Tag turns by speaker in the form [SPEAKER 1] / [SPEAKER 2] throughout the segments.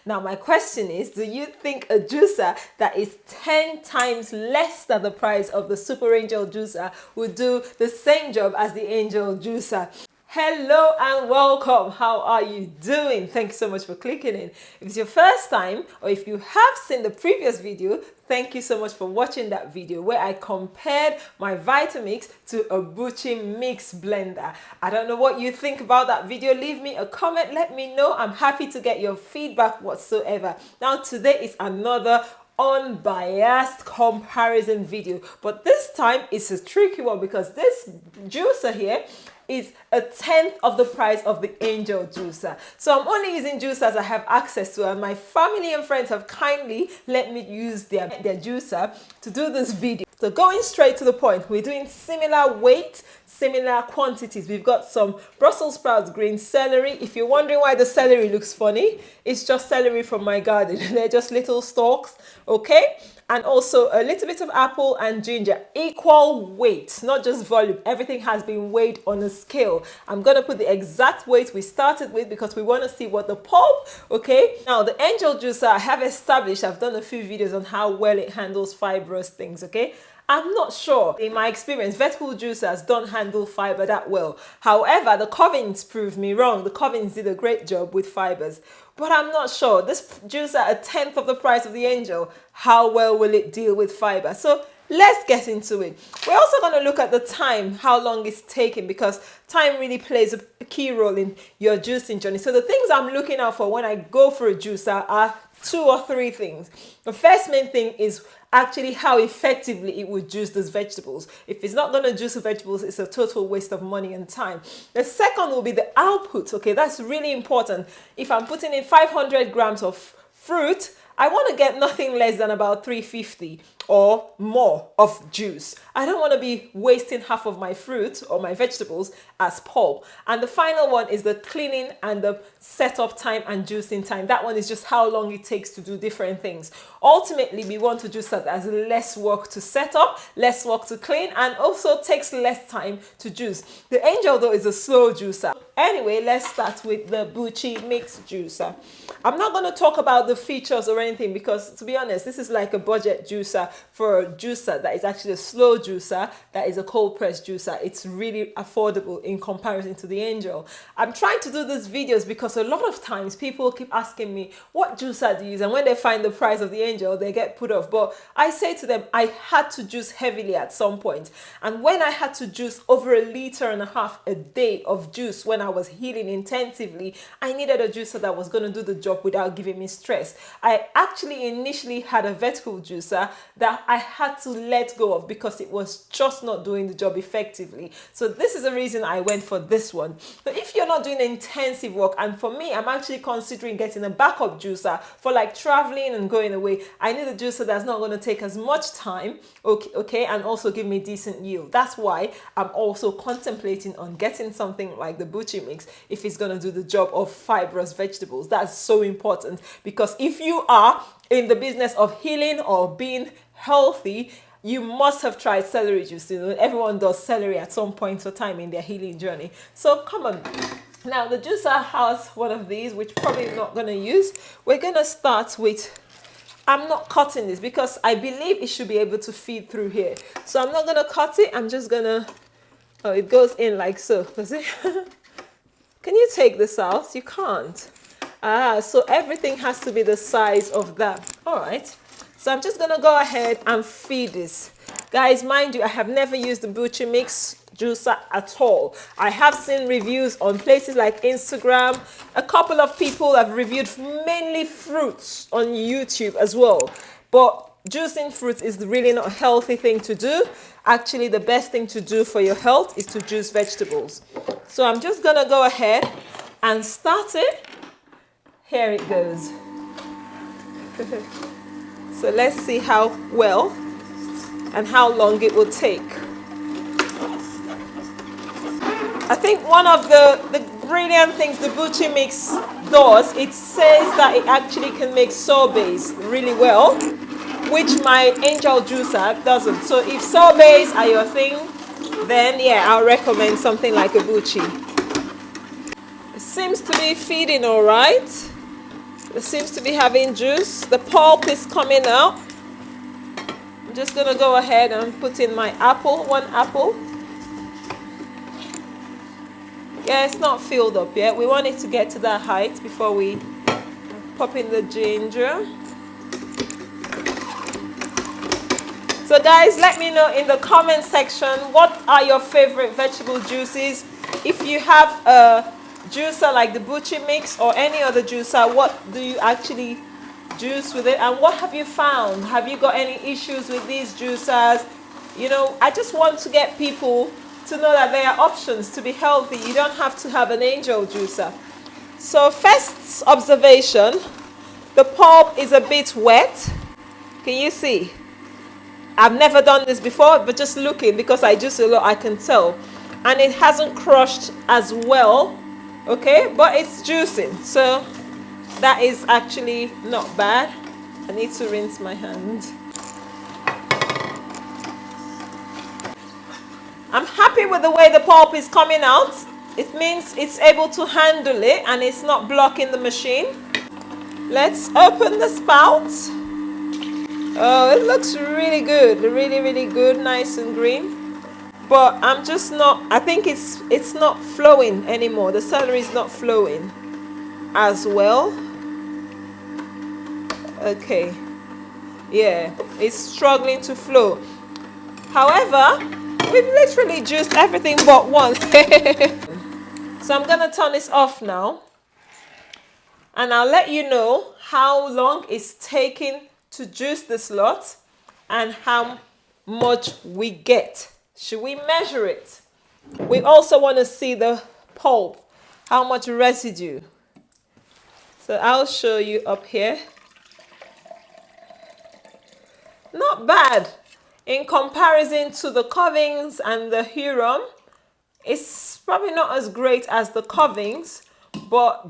[SPEAKER 1] Now my question is, do you think a juicer that is 10 times less than the price of the Super Angel juicer would do the same job as the Angel juicer? Hello and welcome. How are you doing? Thanks so much for clicking in. If it's your first time or if you have seen the previous video, thank you so much for watching that video where I compared my Buchymix to a Buchymix blender. I don't know what you think about that video. Leave me a comment. Let me know. I'm happy to get your feedback whatsoever. Now today is another unbiased comparison video, but this time it's a tricky one because this juicer here is 1/10 of the price of the Angel juicer. So I'm only using juicers I have access to, and my family and friends have kindly let me use their juicer to do this video. So going straight to the point, we're doing similar weight, similar quantities. We've got some Brussels sprouts, green celery. If you're wondering why the celery looks funny, it's just celery from my garden. They're just little stalks, okay? And also a little bit of apple and ginger, equal weight, not just volume. Everything has been weighed on a scale. I'm going to put the exact weight we started with because we want to see what the pulp, okay? Now the Angel juicer, I have established, I've done a few videos on how well it handles fibrous things, okay? I'm not sure. In my experience, vertical juicers don't handle fiber that well. However, the Covins proved me wrong. The Covins did a great job with fibers. But I'm not sure. This juicer, 1/10 of the price of the Angel, how well will it deal with fiber? So let's get into it. We're also going to look at the time, how long it's taking, because time really plays a key role in your juicing journey. So the things I'm looking out for when I go for a juicer are 2 or 3 things. The first main thing is actually how effectively it would juice those vegetables. If it's not going to juice the vegetables, it's a total waste of money and time. The second will be the output. Okay, that's really important. If I'm putting in 500 grams of fruit, I want to get nothing less than about 350 or more of juice. I don't want to be wasting half of my fruit or my vegetables as pulp. And the final one is the cleaning and the setup time and juicing time. That one is just how long it takes to do different things. Ultimately, we want to juice that as less work to set up, less work to clean, and also takes less time to juice. The Angel, though, is a slow juicer. Anyway, let's start with the Buchymix juicer. I'm not going to talk about the features or anything because, to be honest, this is like a budget juicer for a juicer that is actually a slow juicer that is a cold press juicer. It's really affordable in comparison to the Angel. I'm trying to do these videos because a lot of times people keep asking me, what juicer do you use? And when they find the price of the Angel, they get put off. But I say to them, I had to juice heavily at some point. And when I had to juice over 1.5 liters a day of juice when I was healing intensively, I needed a juicer that was going to do the job without giving me stress. I actually initially had a vertical juicer that I had to let go of because it was just not doing the job effectively. So this is the reason I went for this one. But if you're not doing intensive work, and for me, I'm actually considering getting a backup juicer for like traveling and going away. I need a juicer that's not going to take as much time, okay, and also give me decent yield. That's why I'm also contemplating on getting something like the Buchymix if it's going to do the job of fibrous vegetables. That's so important because if you are in the business of healing or being healthy, you must have tried celery juice. You know, everyone does celery at some point or time in their healing journey. So come on. Now the juicer has one of these, which probably not going to use. We're going to start with, I'm not cutting this because I believe it should be able to feed through here. So I'm not going to cut it. I'm just going to, oh, it goes in like so. Does it? Can you take this out? You can't. So everything has to be the size of that. All right. So I'm just going to go ahead and feed this. Guys, mind you, I have never used the Buchymix juicer at all. I have seen reviews on places like Instagram. A couple of people have reviewed mainly fruits on YouTube as well. But juicing fruits is really not a healthy thing to do. Actually, the best thing to do for your health is to juice vegetables. So I'm just going to go ahead and start it. Here it goes. So let's see how well and how long it will take. I think one of the brilliant things the Buchymix does, it says that it actually can make sorbets really well, which my Angel juicer doesn't. So if sorbets are your thing, then yeah, I'll recommend something like a Buchi. It seems to be feeding all right. It seems to be having juice. The pulp is coming out. I'm just gonna go ahead and put in my apple, one apple. Yeah, it's not filled up yet. We want it to get to that height before we pop in the ginger. So guys, let me know in the comment section, what are your favorite vegetable juices? If you have a juicer like the Buchymix or any other juicer, what do you actually juice with it? And what have you found? Have you got any issues with these juicers? You know, I just want to get people to know that there are options to be healthy. You don't have to have an angel juicer. So first observation, the pulp is a bit wet. Can you see? I've never done this before, but just looking, because I juice a lot, I can tell. And it hasn't crushed as well, okay? But it's juicing, so that is actually not bad. I need to rinse my hand. I'm happy with the way the pulp is coming out. It means it's able to handle it and it's not blocking the machine. Let's open the spout. Oh, it looks really good, really good, nice and green. But I'm just not, I think it's not flowing anymore. The celery is not flowing as well. Okay, yeah, it's struggling to flow. However, we've literally juiced everything but one. So I'm gonna turn this off now, and I'll let you know how long it's taking to juice this lot and how much we get. Should we measure it? We also want to see the pulp, how much residue. So I'll show you up here. Not bad in comparison to the Covings and the Huron. It's probably not as great as the Covings, but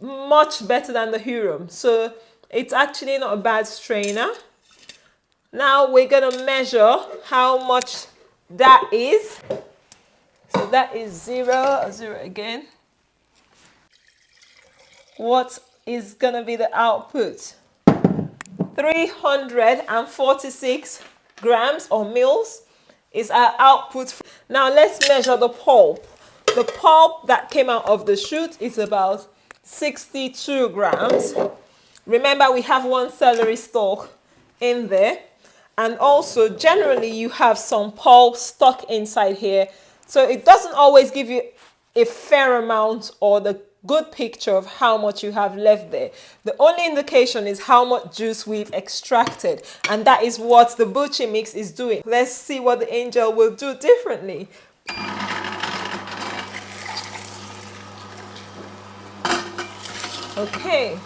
[SPEAKER 1] much better than the Huron. So it's actually not a bad strainer. Now we're gonna measure how much that is. So that is 0 again. What is gonna be the output? 346 grams or mils is our output. Now let's measure the pulp. The pulp that came out of the shoot is about 62 grams. Remember, we have one celery stalk in there, and also generally you have some pulp stuck inside here, so it doesn't always give you a fair amount or the good picture of how much you have left there. The only indication is how much juice we've extracted, and that is what the Buchymix is doing. Let's see what the angel will do differently. Okay.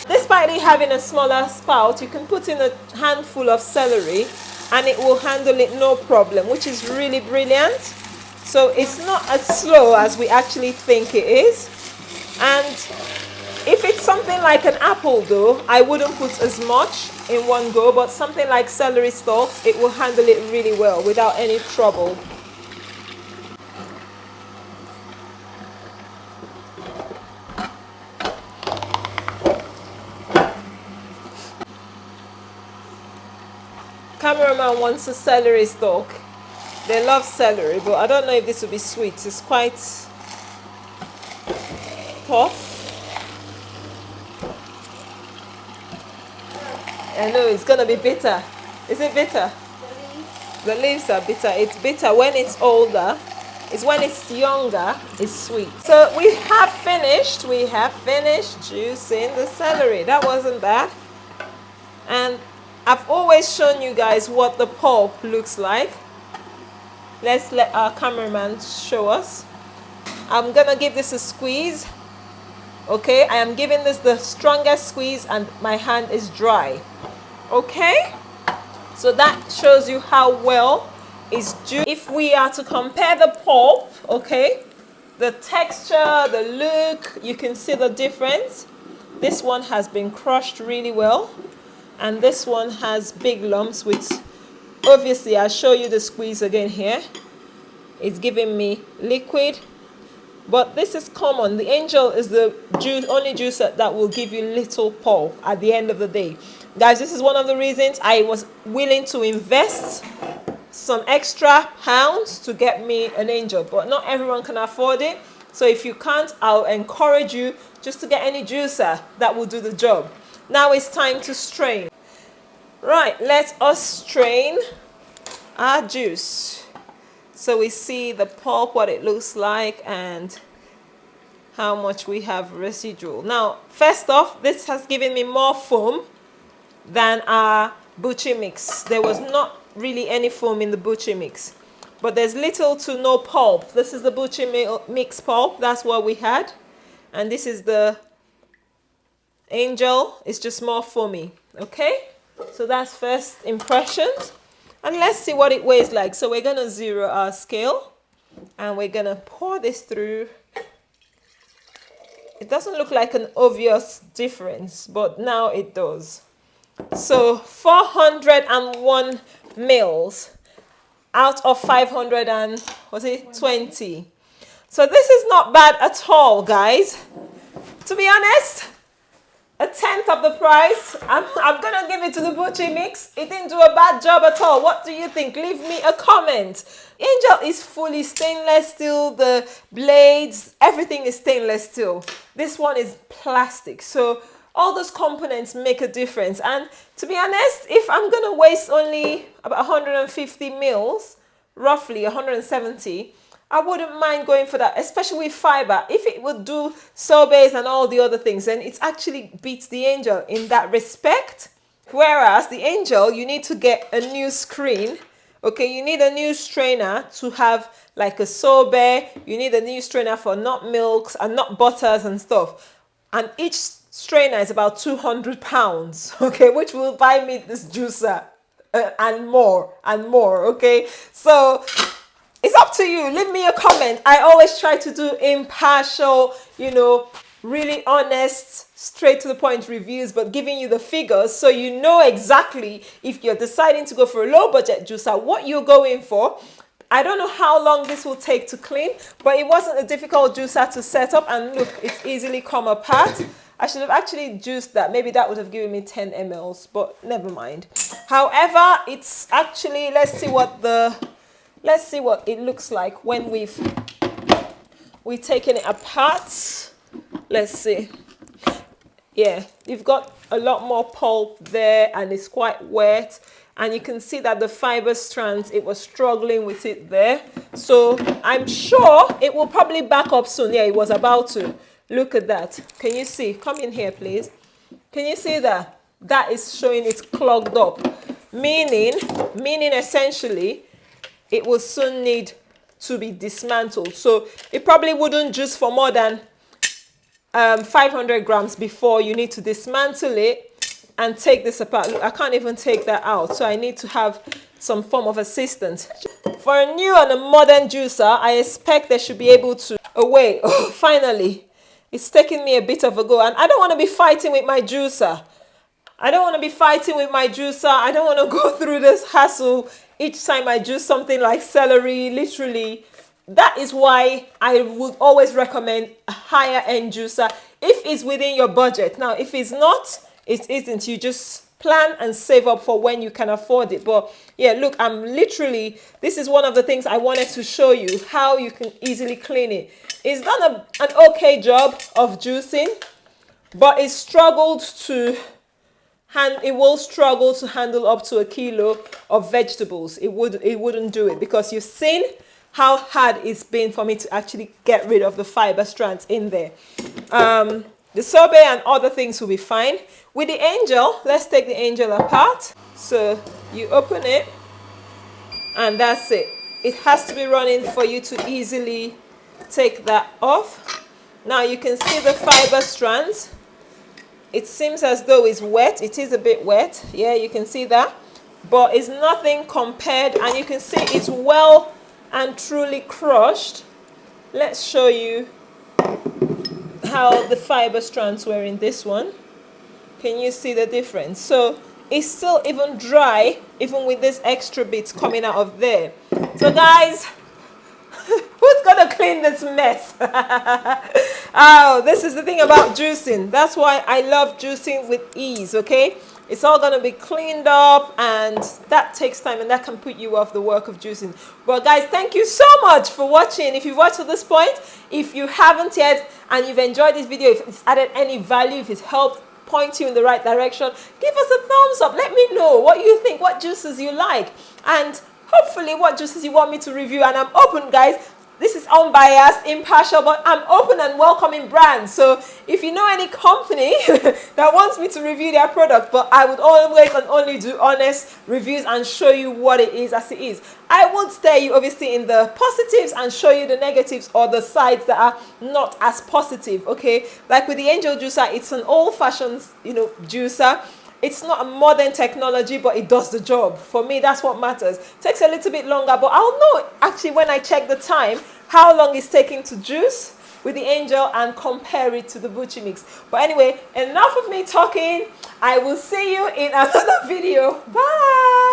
[SPEAKER 1] Despite it having a smaller spout, you can put in a handful of celery and it will handle it no problem, which is really brilliant. So it's not as slow as we actually think it is. And if it's something like an apple though, I wouldn't put as much in one go, but something like celery stalks, it will handle it really well without any trouble. Cameraman wants a celery stalk. They love celery, but I don't know if this will be sweet. It's quite tough. I know it's gonna be bitter. Is it bitter? The leaves are bitter. It's bitter when it's older. It's when it's younger, it's sweet. So we have finished juicing the celery. That wasn't bad. And I've always shown you guys what the pulp looks like. Let's let our cameraman show us. I'm gonna give this a squeeze. Okay, I am giving this the strongest squeeze and my hand is dry. Okay, so that shows you how well it's juiced. If we are to compare the pulp, okay, the texture, the look, you can see the difference. This one has been crushed really well, and this one has big lumps, which obviously I'll show you the squeeze again here. It's giving me liquid. But this is common. The Angel is the only juicer that will give you little pulp at the end of the day. Guys, this is one of the reasons I was willing to invest some extra pounds to get me an Angel. But not everyone can afford it. So if you can't, I'll encourage you just to get any juicer that will do the job. Now it's time to strain. Right, let us strain our juice. So we see the pulp, what it looks like, and how much we have residual. Now, first off, this has given me more foam than our Buchymix. There was not really any foam in the Buchymix, but there's little to no pulp. This is the Buchymix pulp. That's what we had. And this is the Angel. It's just more foamy. Okay? So that's first impressions. And let's see what it weighs like. So we're going to zero our scale. And we're going to pour this through. It doesn't look like an obvious difference, but now it does. So 401 mils out of 520. So this is not bad at all, guys. To be honest, a tenth of the price. I'm going to give it to the Buchymix. It didn't do a bad job at all. What do you think? Leave me a comment. Angel is fully stainless steel. The blades, everything is stainless steel. This one is plastic. So all those components make a difference. And to be honest, if I'm going to waste only about 150 mils, roughly 170, I wouldn't mind going for that, especially with fiber. If it would do sorbets and all the other things, then it actually beats the Angel in that respect. Whereas the Angel, you need to get a new screen. Okay, you need a new strainer to have like a sorbet. You need a new strainer for nut milks and nut butters and stuff. And each strainer is about 200 pounds, okay, which will buy me this juicer and more, okay? So it's up to you. Leave me a comment. I always try to do impartial, really honest, straight to the point reviews, but giving you the figures so you know exactly if you're deciding to go for a low budget juicer, what you're going for. I don't know how long this will take to clean, but it wasn't a difficult juicer to set up, and look, it's easily come apart. I should have actually juiced that. Maybe that would have given me 10 mls, but never mind. However, it's actually, let's see what it looks like when we've taken it apart. Let's see. Yeah, you've got a lot more pulp there, and it's quite wet. And you can see that the fiber strands, it was struggling with it there. So I'm sure it will probably back up soon. Yeah, it was about to. Look at that. Can you see? Come in here, please. Can you see that? That is showing it's clogged up. Meaning essentially, it will soon need to be dismantled. So it probably wouldn't juice for more than 500 grams before you need to dismantle it and take this apart. Look, I can't even take that out. So I need to have some form of assistance. For a new and a modern juicer, I expect they should be able to... Oh, wait. Oh, finally. It's taking me a bit of a go. And I don't want to be fighting with my juicer. I don't want to go through this hassle each time I juice something like celery, literally. That is why I would always recommend a higher end juicer if it's within your budget. Now, if it's not, it isn't. You just plan and save up for when you can afford it. But yeah, look, this is one of the things I wanted to show you, how you can easily clean it. It's done an okay job of juicing, but it will struggle to handle up to a kilo of vegetables. It wouldn't do it, because you've seen how hard it's been for me to actually get rid of the fiber strands in there. The sorbet and other things will be fine. With the Angel, let's take the Angel apart. So you open it, and that's it. It has to be running for you to easily take that off. Now you can see the fiber strands. It seems as though it's wet. It is a bit wet. Yeah, you can see that. But it's nothing compared, and you can see it's well and truly crushed. Let's show you how the fiber strands were in this one. Can you see the difference? So it's still even dry, even with this extra bits coming out of there. So guys, clean this mess. Oh, this is the thing about juicing. That's why I love juicing with ease, okay? It's all going to be cleaned up, and that takes time, and that can put you off the work of juicing. But guys, thank you so much for watching. If you've watched to this point, if you haven't yet and you've enjoyed this video, if it's added any value, if it's helped point you in the right direction, give us a thumbs up. Let me know what you think, what juices you like, and hopefully what juices you want me to review. And I'm open, guys. This is unbiased, impartial, but I'm open and welcoming brands. So if you know any company that wants me to review their product, but I would always and only do honest reviews and show you what it is as it is. I would steer you obviously in the positives and show you the negatives or the sides that are not as positive, okay? Like with the Angel Juicer, it's an old-fashioned, juicer. It's not a modern technology, but it does the job. For me, that's what matters. It takes a little bit longer, but I'll know actually when I check the time how long it's taking to juice with the Angel and compare it to the Buchymix. But anyway, enough of me talking. I will see you in another video. Bye.